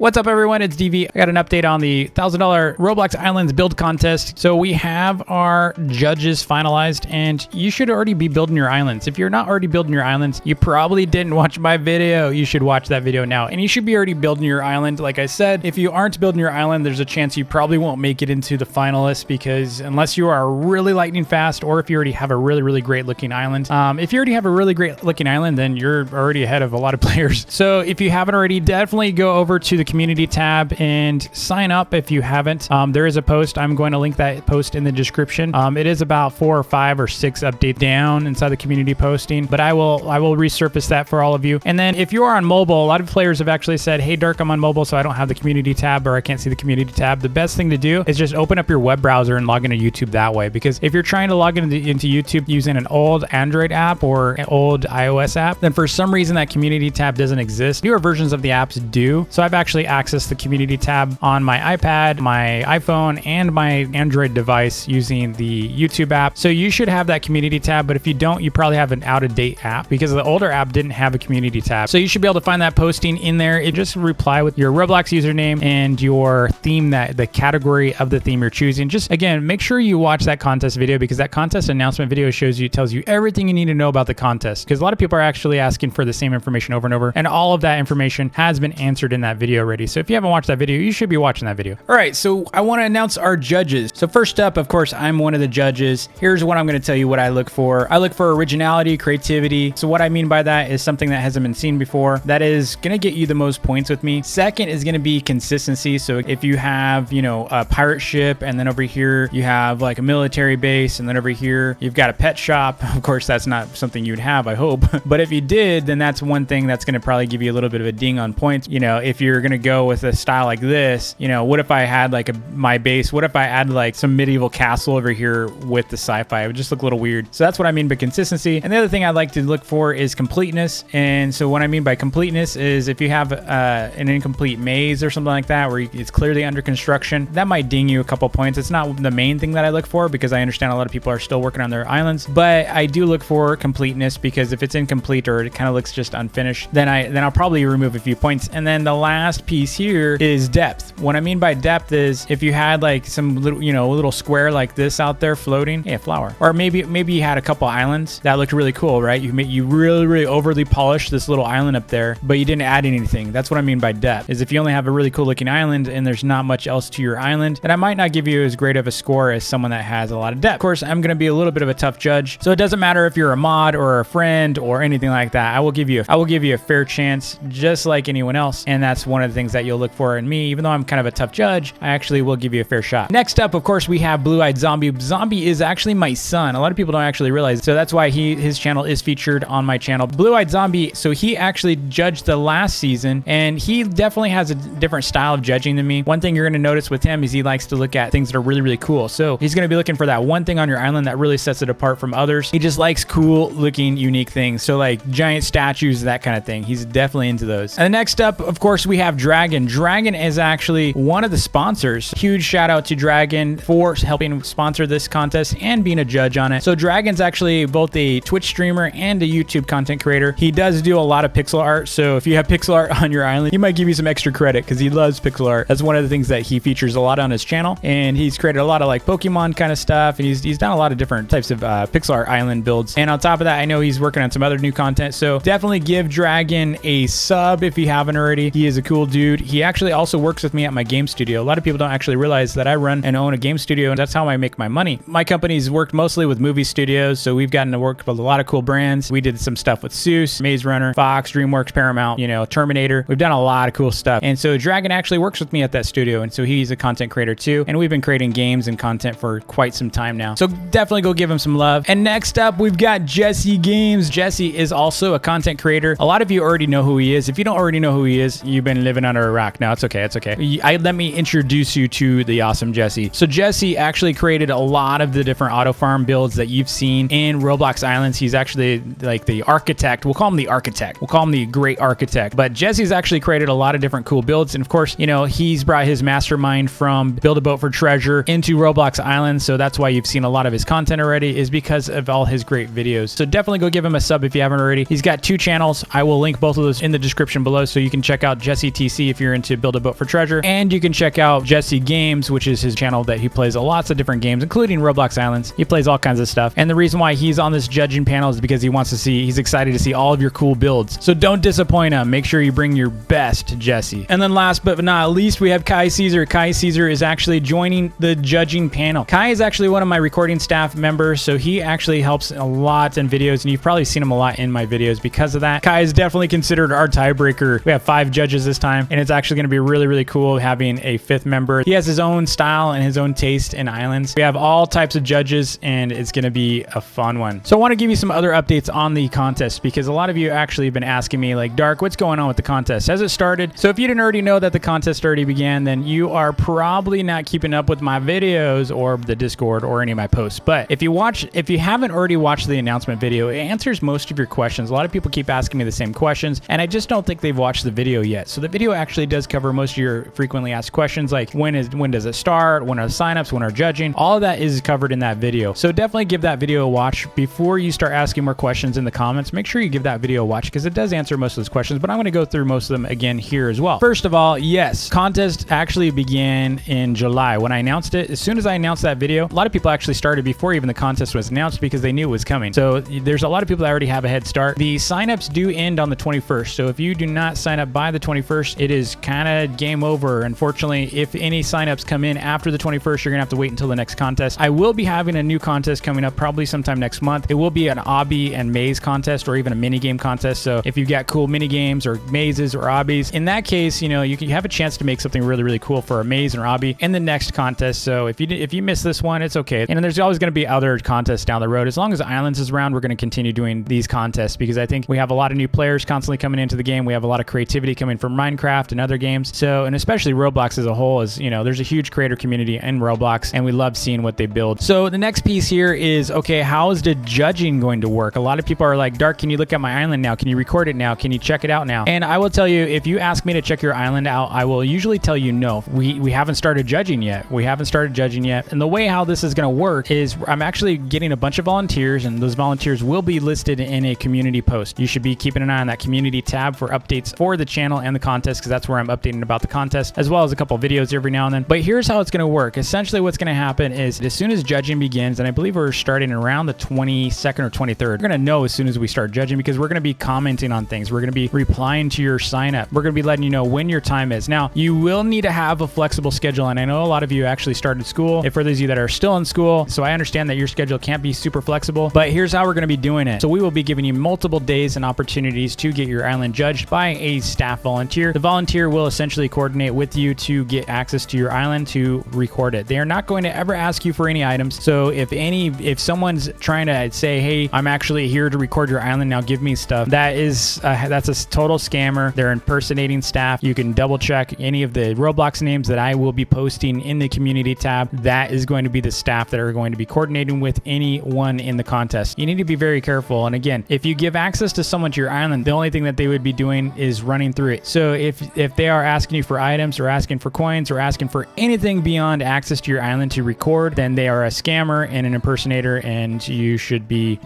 What's up, everyone? It's DV. I got an update on the $1,000 Roblox Islands build contest. So we have our judges finalized, and you should already be building your islands. If you're not already building your islands, you probably didn't watch my video. You should watch that video now, and you should be already building your island. Like I said, if you aren't building your island, there's a chance you probably won't make it into the finalists, because unless you are really lightning fast, or if you already have a really great looking island. If you already have a really great looking island, then you're already ahead of a lot of players. So if you haven't already, definitely go over to the community tab and sign up if you haven't. There is a post. I'm going to link that post in the description. It is about 4 or 5 or 6 updates down inside the community posting, but I will resurface that for all of you. And then if you are on mobile, a lot of players have actually said, hey Dirk, I'm on mobile, so I don't have the community tab, or I can't see the community tab. The best thing to do is just open up your web browser and log into YouTube that way, because if you're trying to log into YouTube using an old Android app or an old iOS app, then for some reason that community tab doesn't exist. Newer versions of the apps do. So I've actually accessed the community tab on my iPad, my iPhone, and my Android device using the YouTube app. So you should have that community tab, but if you don't, you probably have an out-of-date app, because the older app didn't have a community tab. So you should be able to find that posting in there. It just reply with your Roblox username and your theme, that the category of the theme you're choosing. Just again, make sure you watch that contest video, because that contest announcement video tells you everything you need to know about the contest, because a lot of people are actually asking for the same information over and over, and all of that information has been answered in that video already. So if you haven't watched that video, you should be watching that video. All right, so I want to announce our judges. So first up, of course, I'm one of the judges. Here's what I'm going to tell you what I look for. I look for originality, creativity. So what I mean by that is something that hasn't been seen before. That is going to get you the most points with me. Second is going to be consistency. So if you have, a pirate ship, and then over here you have like a military base, and then over here you've got a pet shop. Of course, that's not something you'd have, I hope. But if you did, then that's one thing that's going to probably give you a little bit of a ding on points. If you're going to go with a style like this, what if I had like my base? What if I add like some medieval castle over here with the sci-fi? It would just look a little weird. So that's what I mean by consistency. And the other thing I'd like to look for is completeness. And so what I mean by completeness is if you have an incomplete maze or something like that, where it's clearly under construction, that might ding you a couple points. It's not the main thing that I look for, because I understand a lot of people are still working on their islands, but I do look for completeness, because if it's incomplete or it kind of looks just unfinished, then I'll probably remove a few points. And then the last piece here is depth. What I mean by depth is if you had like some little, a little square like this out there floating, a flower, or maybe you had a couple islands that looked really cool, right? You really overly polished this little island up there, but you didn't add anything. That's what I mean by depth, is if you only have a really cool looking island and there's not much else to your island, then I might not give you as great of a score as someone that has a lot of depth. Of course, I'm going to be a little bit of a tough judge, so it doesn't matter if you're a mod or a friend or anything like that. I will give you a fair chance, just like anyone else, and that's one of the things that you'll look for in me. Even though I'm kind of a tough judge, I actually will give you a fair shot. Next up, of course, we have Blue-Eyed Zombie. Zombie is actually my son. A lot of people don't actually realize, so that's why his channel is featured on my channel. Blue-Eyed Zombie, so he actually judged the last season, and he definitely has a different style of judging than me. One thing you're going to notice with him is he likes to look at things that are really cool. So he's going to be looking for that one thing on your island that really sets it apart from others. He just likes cool looking, unique things. So like giant statues, that kind of thing. He's definitely into those. And next up, of course, we have Dragon. Dragon is actually one of the sponsors. Huge shout out to Dragon for helping sponsor this contest and being a judge on it. So Dragon's actually both a Twitch streamer and a YouTube content creator. He does do a lot of pixel art. So if you have pixel art on your island, he might give you some extra credit, because he loves pixel art. That's one of the things that he features a lot on his channel. And he's created a lot of like Pokemon kind of stuff. And he's done a lot of different types of pixel art island builds. And on top of that, I know he's working on some other new content. So definitely give Dragon a sub if you haven't already. He is a cool dude. He actually also works with me at my game studio. A lot of people don't actually realize that I run and own a game studio, and that's how I make my money. My company's worked mostly with movie studios, so we've gotten to work with a lot of cool brands. We did some stuff with Seuss, Maze Runner, Fox, DreamWorks, Paramount, Terminator. We've done a lot of cool stuff. And so Dragon actually works with me at that studio, and so he's a content creator too. And we've been creating games and content for quite some time now. So definitely go give him some love. And next up, we've got Jesse Games. Jesse is also a content creator. A lot of you already know who he is. If you don't already know who he is, you've been living under a rock. No, it's okay. It's okay. Let me introduce you to the awesome Jesse. So Jesse actually created a lot of the different auto farm builds that you've seen in Roblox Islands. He's actually like the architect. We'll call him the architect. We'll call him the great architect. But Jesse's actually created a lot of different cool builds. And of course, he's brought his mastermind from Build a Boat for Treasure into Roblox Islands. So that's why you've seen a lot of his content already, is because of all his great videos. So definitely go give him a sub if you haven't already. He's got 2 channels. I will link both of those in the description below, so you can check out Jesse T PC if you're into Build a Boat for Treasure. And you can check out Jesse Games, which is his channel that he plays lots of different games, including Roblox Islands. He plays all kinds of stuff. And the reason why he's on this judging panel is because he's excited to see all of your cool builds. So don't disappoint him. Make sure you bring your best, Jesse. And then last but not least, we have Kai Caesar. Kai Caesar is actually joining the judging panel. Kai is actually one of my recording staff members, so he actually helps a lot in videos, and you've probably seen him a lot in my videos because of that. Kai is definitely considered our tiebreaker. We have 5 judges this time, and it's actually going to be really, really cool having a 5th member. He has his own style and his own taste in islands. We have all types of judges, and it's going to be a fun one. So I want to give you some other updates on the contest, because a lot of you actually have been asking me, like, Dark, what's going on with the contest? Has it started? So if you didn't already know that the contest already began, then you are probably not keeping up with my videos or the Discord or any of my posts. But if you haven't already watched the announcement video, it answers most of your questions. A lot of people keep asking me the same questions, and I just don't think they've watched the video yet. So the video actually does cover most of your frequently asked questions, like when does it start, when are the signups, when are judging. All of that is covered in that video. So definitely give that video a watch before you start asking more questions in the comments. Make sure you give that video a watch because it does answer most of those questions, but I'm going to go through most of them again here as well. First of all, yes, contest actually began in July. When I announced it, as soon as I announced that video, a lot of people actually started before even the contest was announced because they knew it was coming. So there's a lot of people that already have a head start. The signups do end on the 21st. So if you do not sign up by the 21st, it is kind of game over. Unfortunately, if any signups come in after the 21st, you're gonna have to wait until the next contest. I will be having a new contest coming up probably sometime next month. It will be an obby and maze contest or even a mini game contest. So if you've got cool mini games or mazes or obbies, in that case, you know, you can have a chance to make something really, really cool for a maze or obby in the next contest. So if you miss this one, it's okay. And there's always going to be other contests down the road. As long as Islands is around, we're going to continue doing these contests because I think we have a lot of new players constantly coming into the game. We have a lot of creativity coming from Minecraft and other games. So, and especially Roblox as a whole is, you know, there's a huge creator community in Roblox and we love seeing what they build. So the next piece here is, okay, how is the judging going to work? A lot of people are like, Dark, can you look at my island now? Can you record it now? Can you check it out now? And I will tell you, if you ask me to check your island out, I will usually tell you no. We haven't started judging yet. We haven't started judging yet. And the way how this is going to work is I'm actually getting a bunch of volunteers, and those volunteers will be listed in a community post. You should be keeping an eye on that community tab for updates for the channel and the contest, because that's where I'm updating about the contest, as well as a couple of videos every now and then. But here's how it's going to work. Essentially what's going to happen is as soon as judging begins, and I believe we're starting around the 22nd or 23rd, we're going to know as soon as we start judging because we're going to be commenting on things. We're going to be replying to your sign up. We're going to be letting you know when your time is. Now, you will need to have a flexible schedule, and I know a lot of you actually started school. If for those of you that are still in school, so I understand that your schedule can't be super flexible, but here's how we're going to be doing it. So we will be giving you multiple days and opportunities to get your island judged by a staff volunteer. The volunteer will essentially coordinate with you to get access to your island to record it. They are not going to ever ask you for any items. So if someone's trying to say, hey, I'm actually here to record your island, now give me stuff, that's a total scammer. They're impersonating staff. You can double check any of the Roblox names that I will be posting in the community tab. That is going to be the staff that are going to be coordinating with anyone in the contest. You need to be very careful. And again, if you give access to someone to your island, the only thing that they would be doing is running through it. So if they are asking you for items or asking for coins or asking for anything beyond access to your island to record, then they are a scammer and an impersonator, and you should be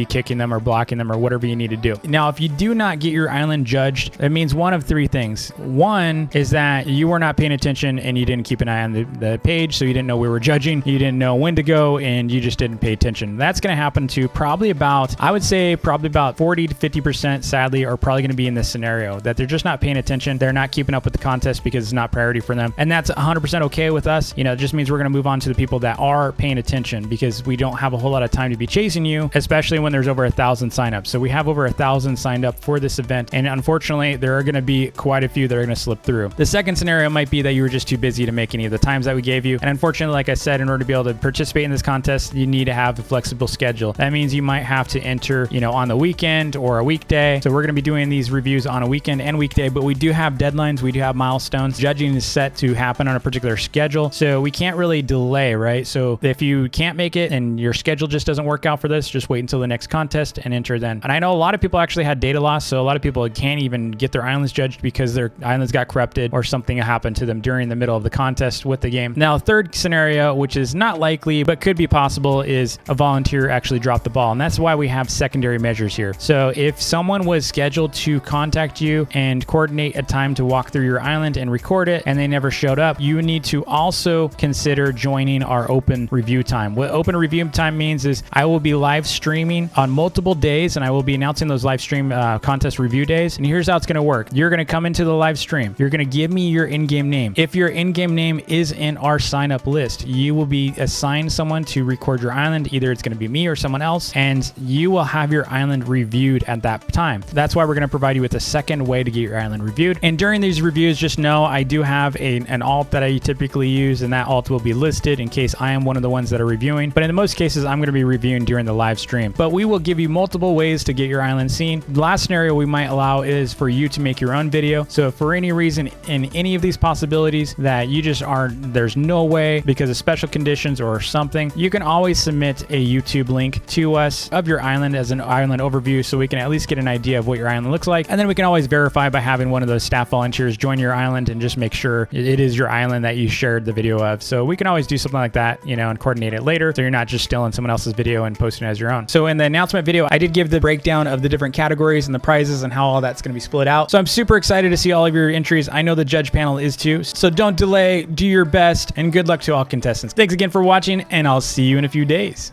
kicking them or blocking them or whatever you need to do. Now, if you do not get your island judged, that means one of 3 things. One is that you were not paying attention and you didn't keep an eye on the page, so you didn't know we were judging. You didn't know when to go, and you just didn't pay attention. That's going to happen to probably about 40 to 50%, sadly, are probably going to be in this scenario, that they're just not paying attention. They're not keeping up with the contest because it's not priority for them. And that's 100% okay with us. You know, it just means we're going to move on to the people that are paying attention, because we don't have a whole lot of time to be chasing you, especially when there's over 1,000 signups. So we have over 1,000 signed up for this event, and unfortunately, there are going to be quite a few that are going to slip through. The second scenario might be that you were just too busy to make any of the times that we gave you. And unfortunately, like I said, in order to be able to participate in this contest, you need to have a flexible schedule. That means you might have to enter, you know, on the weekend or a weekday. So we're going to be doing these reviews on a weekend and weekday, but we do have deadlines. We do have milestones. Judging is set to happen on a particular schedule, so we can't really delay, right? So if you can't make it and your schedule just doesn't work out for this, just wait until the next contest and enter then. And I know a lot of people actually had data loss, so a lot of people can't even get their islands judged because their islands got corrupted or something happened to them during the middle of the contest with the game. Now, third scenario, which is not likely but could be possible, is a volunteer actually dropped the ball, and that's why we have secondary measures here. So if someone was scheduled to contact you and coordinate coordinate a time to walk through your island and record it, and they never showed up, you need to also consider joining our open review time. What open review time means is I will be live streaming on multiple days, and I will be announcing those live stream contest review days. And here's how it's going to work. You're going to come into the live stream. You're going to give me your in-game name. If your in-game name is in our sign-up list, you will be assigned someone to record your island. Either it's going to be me or someone else, and you will have your island reviewed at that time. That's why we're going to provide you with a second way to get your island reviewed. And during these reviews, just know I do have an alt that I typically use, and that alt will be listed in case I am one of the ones that are reviewing. But in most cases, I'm going to be reviewing during the live stream. But we will give you multiple ways to get your island seen. The last scenario we might allow is for you to make your own video. So if for any reason in any of these possibilities that you just aren't, there's no way because of special conditions or something, you can always submit a YouTube link to us of your island as an island overview, so we can at least get an idea of what your island looks like. And then we can always verify by having one of those staff volunteers join your island and just make sure it is your island that you shared the video of. So we can always do something like that, you know, and coordinate it later, so you're not just stealing someone else's video and posting it as your own. So in the announcement video, I did give the breakdown of the different categories and the prizes and how all that's going to be split out. So I'm super excited to see all of your entries. I know the judge panel is too. So don't delay, do your best, and good luck to all contestants. Thanks again for watching, and I'll see you in a few days.